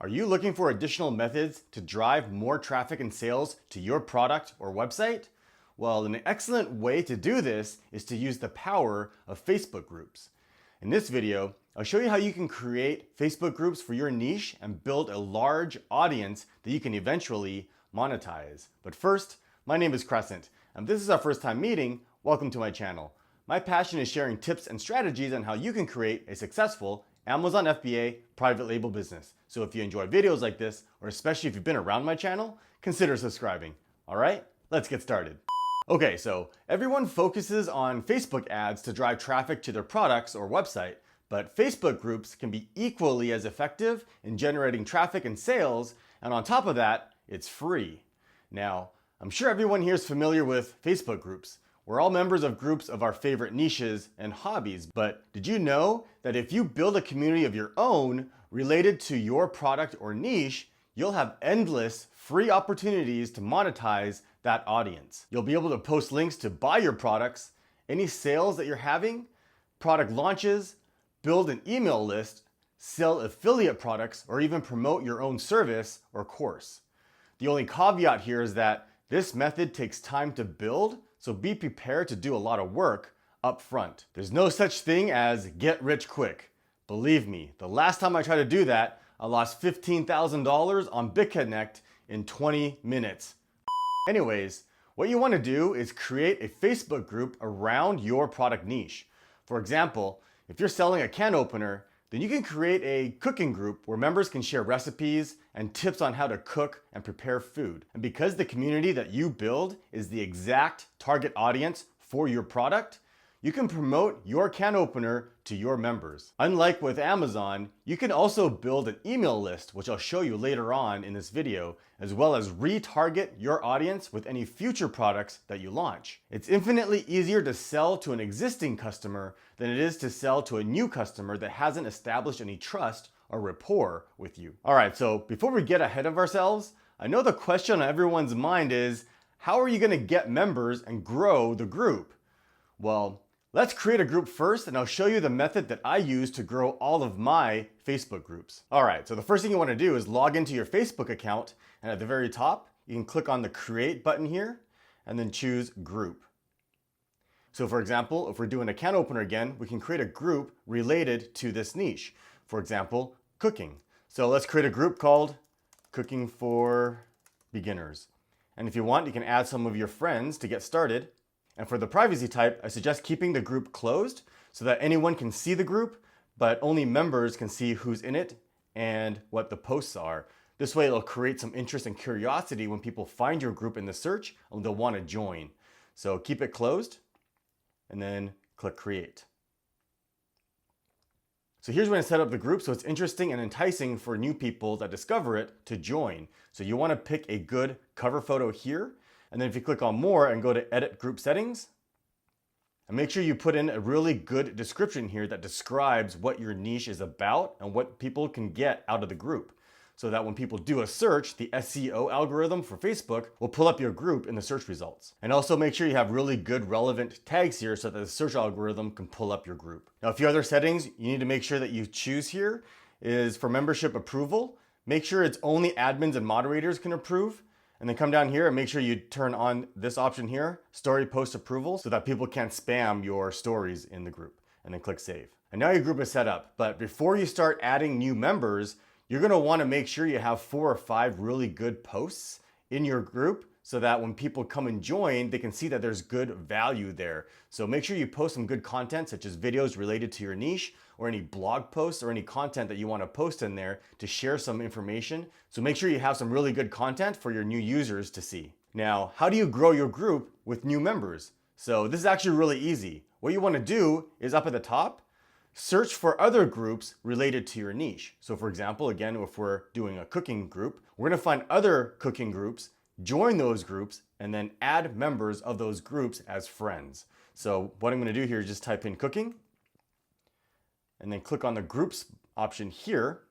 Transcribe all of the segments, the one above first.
Are you looking for additional methods to drive more traffic and sales to your product or website? Well, an excellent way to do this is to use the power of Facebook groups. In this video, I'll show you how you can create Facebook groups for your niche and build a large audience that you can eventually monetize. But first, my name is Crescent, and if this is our first time meeting, welcome to my channel. My passion is sharing tips and strategies on how you can create a successful Amazon FBA private label business. So if you enjoy videos like this, or especially if you've been around my channel, consider subscribing. All right, let's get started. Okay, so everyone focuses on Facebook ads to drive traffic to their products or website, but Facebook groups can be equally as effective in generating traffic and sales, and on top of that, it's free. Now, I'm sure everyone here is familiar with Facebook groups. We're all members of groups of our favorite niches and hobbies, but did you know that if you build a community of your own related to your product or niche, you'll have endless free opportunities to monetize that audience. You'll be able to post links to buy your products, any sales that you're having, product launches, build an email list, sell affiliate products, or even promote your own service or course. The only caveat here is that this method takes time to build, so be prepared to do a lot of work up front. There's no such thing as get rich quick. Believe me, the last time I tried to do that, I lost $15,000 on BitConnect in 20 minutes. Anyways, what you want to do is create a Facebook group around your product niche. For example, if you're selling a can opener, then you can create a cooking group where members can share recipes and tips on how to cook and prepare food. And because the community that you build is the exact target audience for your product, you can promote your can opener to your members. Unlike with Amazon, you can also build an email list, which I'll show you later on in this video, as well as retarget your audience with any future products that you launch. It's infinitely easier to sell to an existing customer than it is to sell to a new customer that hasn't established any trust or rapport with you. All right, so before we get ahead of ourselves, I know the question on everyone's mind is, how are you gonna get members and grow the group? Well, let's create a group first, and I'll show you the method that I use to grow all of my Facebook groups. All right, so the first thing you want to do is log into your Facebook account, and at the very top, you can click on the Create button here, and then choose Group. So for example, if we're doing a can opener again, we can create a group related to this niche. For example, cooking. So let's create a group called Cooking for Beginners. And if you want, you can add some of your friends to get started. And for the privacy type, I suggest keeping the group closed so that anyone can see the group, but only members can see who's in it and what the posts are. This way it'll create some interest and curiosity when people find your group in the search and they'll want to join. So keep it closed and then click Create. So here's when I set up the group so it's interesting and enticing for new people that discover it to join. So you want to pick a good cover photo here. And then if you click on More and go to Edit Group Settings, and make sure you put in a really good description here that describes what your niche is about and what people can get out of the group. So that when people do a search, the SEO algorithm for Facebook will pull up your group in the search results. And also make sure you have really good relevant tags here so that the search algorithm can pull up your group. Now, a few other settings you need to make sure that you choose here is for membership approval. Make sure it's only admins and moderators can approve. And then come down here and make sure you turn on this option here, story post approval, so that people can't spam your stories in the group. And then click save. And now your group is set up. But before you start adding new members, you're gonna wanna make sure you have 4 or 5 really good posts in your group so that when people come and join, they can see that there's good value there. So make sure you post some good content, such as videos related to your niche, or any blog posts or any content that you want to post in there to share some information. So make sure you have some really good content for your new users to see. Now, how do you grow your group with new members? So this is actually really easy. What you want to do is up at the top, search for other groups related to your niche. So for example, again, if we're doing a cooking group, we're going to find other cooking groups, join those groups, and then add members of those groups as friends. So what I'm going to do here is just type in cooking, and then click on the groups option here.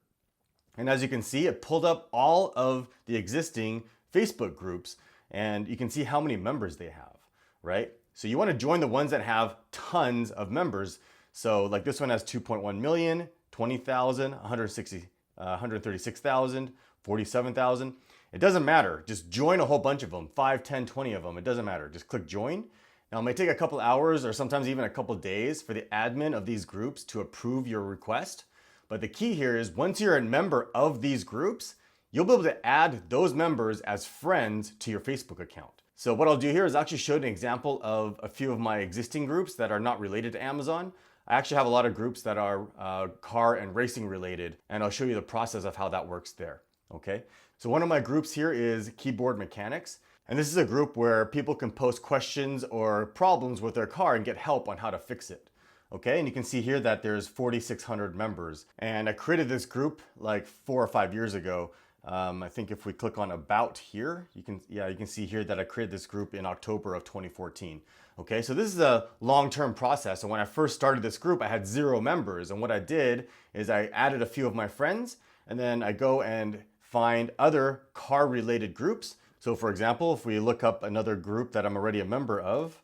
And as you can see, it pulled up all of the existing Facebook groups, and you can see how many members they have, right? So you want to join the ones that have tons of members. So like this one has 2.1 million, 20,000, 160 136,000, 47,000. It doesn't matter. Just join a whole bunch of them, 5, 10, 20 of them. It doesn't matter. Just click join. Now, it may take a couple hours or sometimes even a couple days for the admin of these groups to approve your request. But the key here is once you're a member of these groups, you'll be able to add those members as friends to your Facebook account. So what I'll do here is actually show an example of a few of my existing groups that are not related to Amazon. I actually have a lot of groups that are car and racing related, and I'll show you the process of how that works there. Okay, so one of my groups here is Keyboard Mechanics. And this is a group where people can post questions or problems with their car and get help on how to fix it. Okay, and you can see here that there's 4,600 members. And I created this group like 4 or 5 years ago. I think if we click on About here, you can see here that I created this group in October of 2014. Okay, so this is a long-term process. And when I first started this group, I had 0 members. And what I did is I added a few of my friends, and then I go and find other car-related groups. So for example, if we look up another group that I'm already a member of,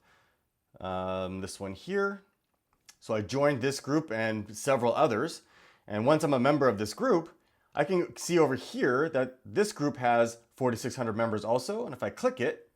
this one here. So I joined this group and several others. And once I'm a member of this group, I can see over here that this group has 4,600 members also. And if I click it,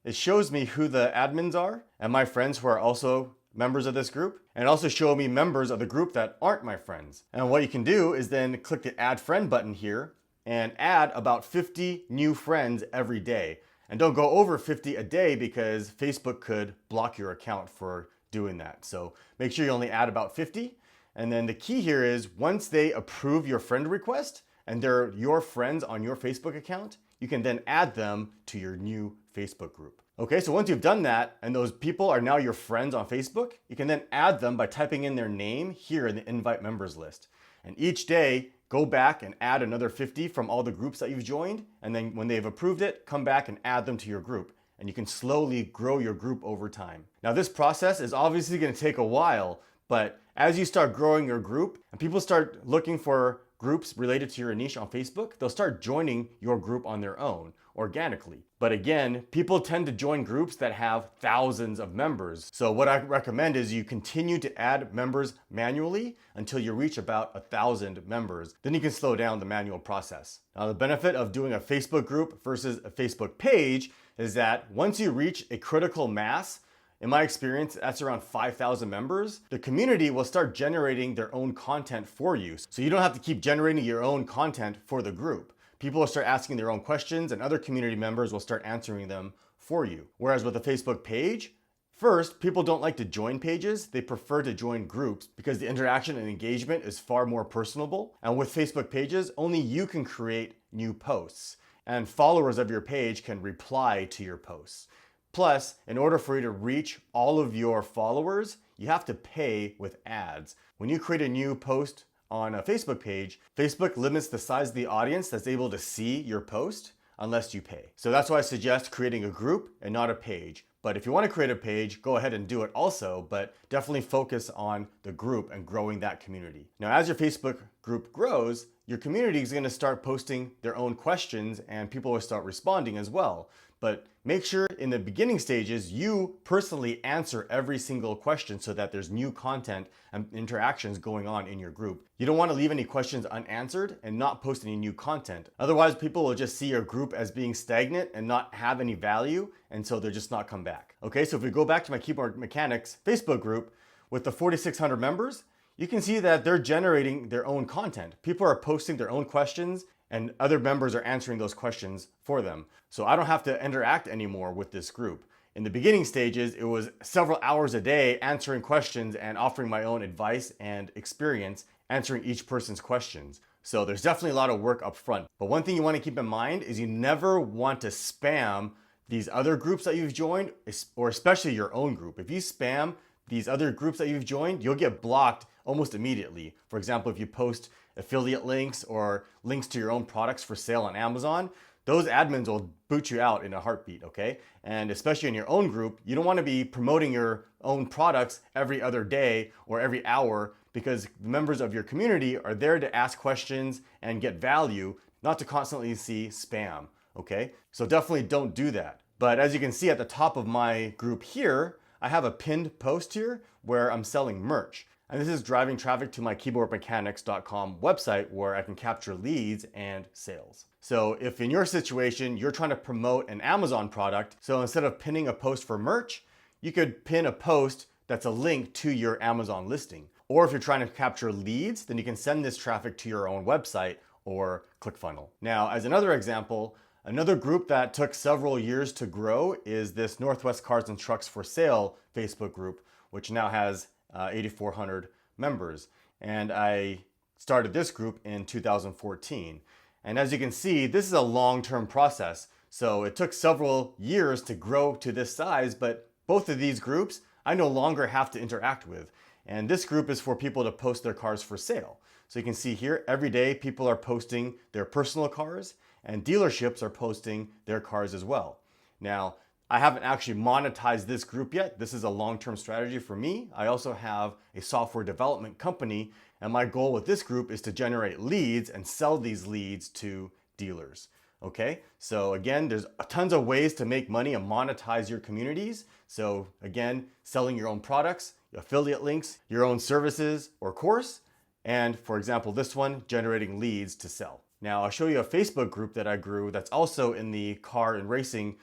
it shows me who the admins are and my friends who are also members of this group. And also show me members of the group that aren't my friends. And what you can do is then click the Add Friend button here and add about 50 new friends every day. And don't go over 50 a day because Facebook could block your account for doing that. So make sure you only add about 50. And then the key here is once they approve your friend request and they're your friends on your Facebook account, you can then add them to your new Facebook group. Okay, so once you've done that and those people are now your friends on Facebook, you can then add them by typing in their name here in the invite members list. And each day, go back and add another 50 from all the groups that you've joined. And then when they've approved it, come back and add them to your group. And you can slowly grow your group over time. Now this process is obviously going to take a while, but as you start growing your group and people start looking for groups related to your niche on Facebook, they'll start joining your group on their own organically. But again, people tend to join groups that have thousands of members. So what I recommend is you continue to add members manually until you reach about 1,000 members. Then you can slow down the manual process. Now the benefit of doing a Facebook group versus a Facebook page is that once you reach a critical mass, in my experience, that's around 5,000 members, the community will start generating their own content for you. So you don't have to keep generating your own content for the group. People will start asking their own questions and other community members will start answering them for you. Whereas with a Facebook page, first, people don't like to join pages. They prefer to join groups because the interaction and engagement is far more personable. And with Facebook pages, only you can create new posts and followers of your page can reply to your posts. Plus, in order for you to reach all of your followers, you have to pay with ads. When you create a new post on a Facebook page, Facebook limits the size of the audience that's able to see your post unless you pay. So that's why I suggest creating a group and not a page. But if you want to create a page, go ahead and do it also, but definitely focus on the group and growing that community. Now, as your Facebook group grows, your community is going to start posting their own questions and people will start responding as well. But make sure in the beginning stages, you personally answer every single question so that there's new content and interactions going on in your group. You don't want to leave any questions unanswered and not post any new content. Otherwise, people will just see your group as being stagnant and not have any value, and so they'll just not come back. Okay, so if we go back to my Keyboard Mechanics Facebook group with the 4,600 members, you can see that they're generating their own content. People are posting their own questions and other members are answering those questions for them. So I don't have to interact anymore with this group. In the beginning stages, it was several hours a day answering questions and offering my own advice and experience answering each person's questions. So there's definitely a lot of work up front. But one thing you want to keep in mind is you never want to spam these other groups that you've joined, or especially your own group. If you spam these other groups that you've joined, you'll get blocked almost immediately. For example, if you post affiliate links or links to your own products for sale on Amazon, those admins will boot you out in a heartbeat, okay? And especially in your own group, you don't want to be promoting your own products every other day or every hour because the members of your community are there to ask questions and get value, not to constantly see spam, okay? So definitely don't do that. But as you can see at the top of my group here, I have a pinned post here where I'm selling merch. And this is driving traffic to my keyboardmechanics.com website where I can capture leads and sales. So if in your situation, you're trying to promote an Amazon product, so instead of pinning a post for merch, you could pin a post that's a link to your Amazon listing. Or if you're trying to capture leads, then you can send this traffic to your own website or ClickFunnels. Now, as another example, another group that took several years to grow is this Northwest Cars and Trucks for Sale Facebook group, which now has 8,400 members. And I started this group in 2014. And as you can see, this is a long-term process. So it took several years to grow to this size, but both of these groups I no longer have to interact with. And this group is for people to post their cars for sale. So you can see here, every day people are posting their personal cars and dealerships are posting their cars as well. Now, I haven't actually monetized this group yet. This is a long-term strategy for me. I also have a software development company, and my goal with this group is to generate leads and sell these leads to dealers. Okay, so again, there's tons of ways to make money and monetize your communities. So again, selling your own products, affiliate links, your own services or course, and for example, this one, generating leads to sell. Now I'll show you a Facebook group that I grew that's also in the car and racing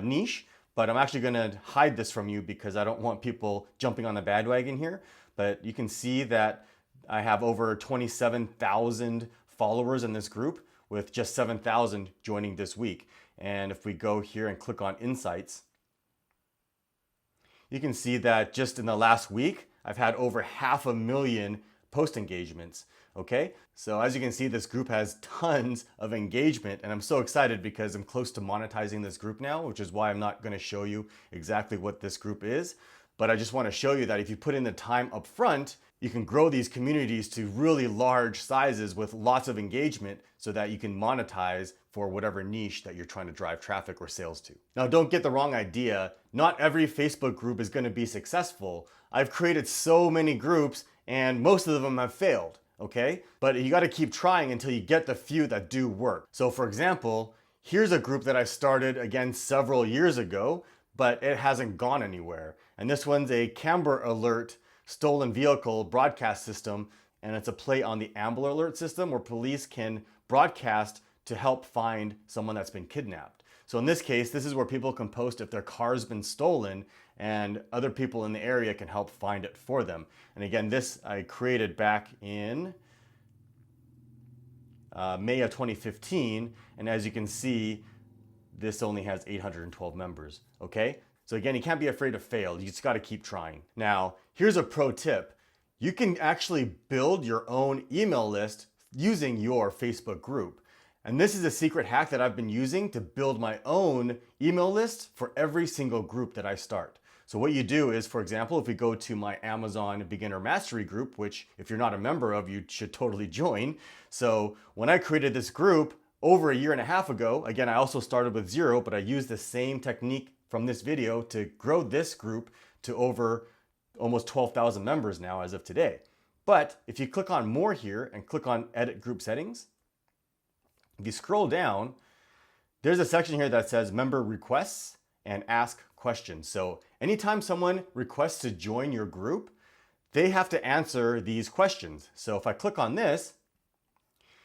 niche, but I'm actually gonna hide this from you because I don't want people jumping on the bandwagon here. But you can see that I have over 27,000 followers in this group, with just 7,000 joining this week. And if we go here and click on Insights, you can see that just in the last week, I've had over 500,000 post engagements, okay? So as you can see, this group has tons of engagement, and I'm so excited because I'm close to monetizing this group now, which is why I'm not gonna show you exactly what this group is. But I just wanna show you that if you put in the time up front, you can grow these communities to really large sizes with lots of engagement so that you can monetize for whatever niche that you're trying to drive traffic or sales to. Now, don't get the wrong idea. Not every Facebook group is going to be successful. I've created so many groups and most of them have failed, okay? But you got to keep trying until you get the few that do work. So for example, here's a group that I started again several years ago, but it hasn't gone anywhere. And this one's a Camber Alert stolen vehicle broadcast system, and it's a play on the Amber Alert system where police can broadcast to help find someone that's been kidnapped. So in this case, this is where people can post if their car's been stolen and other people in the area can help find it for them. And again, this I created back in May of 2015, and as you can see, this only has 812 members, okay? So again, you can't be afraid to fail. You just got to keep trying. Now, here's a pro tip. You can actually build your own email list using your Facebook group. And this is a secret hack that I've been using to build my own email list for every single group that I start. So what you do is, for example, if we go to my Amazon Beginner Mastery group, which if you're not a member of, you should totally join. So when I created this group over a year and a half ago, again, I also started with 0, but I used the same technique from this video to grow this group to over almost 12,000 members now as of today. But if you click on more here and click on edit group settings, if you scroll down, there's a section here that says member requests and ask questions. So anytime someone requests to join your group, they have to answer these questions. So if I click on this,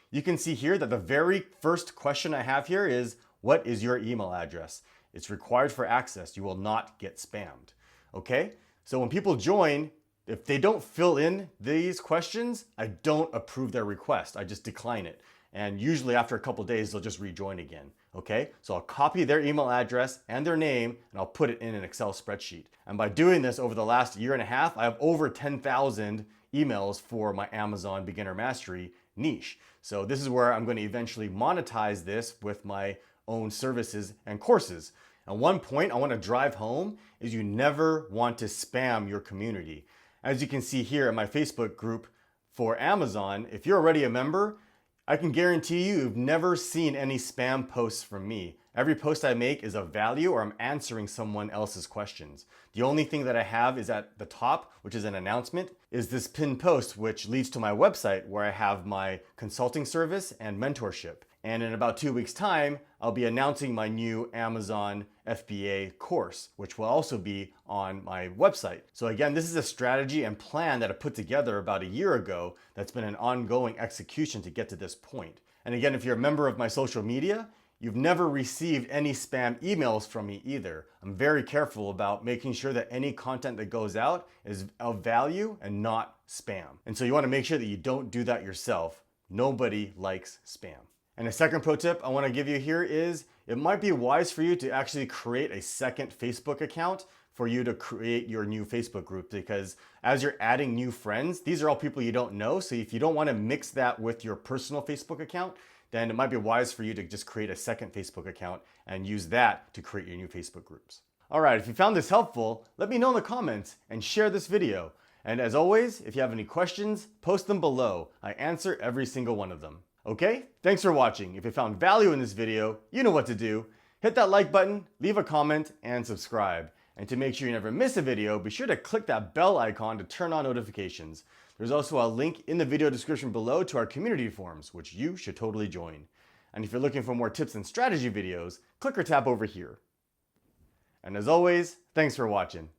you can see here that the very first question I have here is, what is your email address? It's required for access. You will not get spammed. Okay? So when people join, if they don't fill in these questions, I don't approve their request. I just decline it. And usually after a couple of days, they'll just rejoin again. Okay? So I'll copy their email address and their name, and I'll put it in an Excel spreadsheet. And by doing this over the last year and a half, I have over 10,000 emails for my Amazon Beginner Mastery niche. So this is where I'm going to eventually monetize this with my own services and courses. And one point I want to drive home is you never want to spam your community. As you can see here in my Facebook group for Amazon, if you're already a member, I can guarantee you've never seen any spam posts from me. Every post I make is of value or I'm answering someone else's questions. The only thing that I have is at the top, which is an announcement, is this pinned post, which leads to my website where I have my consulting service and mentorship. And in about 2 weeks' time, I'll be announcing my new Amazon FBA course, which will also be on my website. So again, this is a strategy and plan that I put together about a year ago that's been an ongoing execution to get to this point. And again, if you're a member of my social media, you've never received any spam emails from me either. I'm very careful about making sure that any content that goes out is of value and not spam. And so you want to make sure that you don't do that yourself. Nobody likes spam. And a second pro tip I want to give you here is it might be wise for you to actually create a second Facebook account for you to create your new Facebook group, because as you're adding new friends, these are all people you don't know. So if you don't want to mix that with your personal Facebook account, then it might be wise for you to just create a second Facebook account and use that to create your new Facebook groups. All right, if you found this helpful, let me know in the comments and share this video. And as always, if you have any questions, post them below. I answer every single one of them. Okay, thanks for watching. If you found value in this video, you know what to do. Hit that like button, leave a comment, and subscribe. And to make sure you never miss a video, be sure to click that bell icon to turn on notifications. There's also a link in the video description below to our community forums, which you should totally join. And if you're looking for more tips and strategy videos, click or tap over here. And as always, thanks for watching.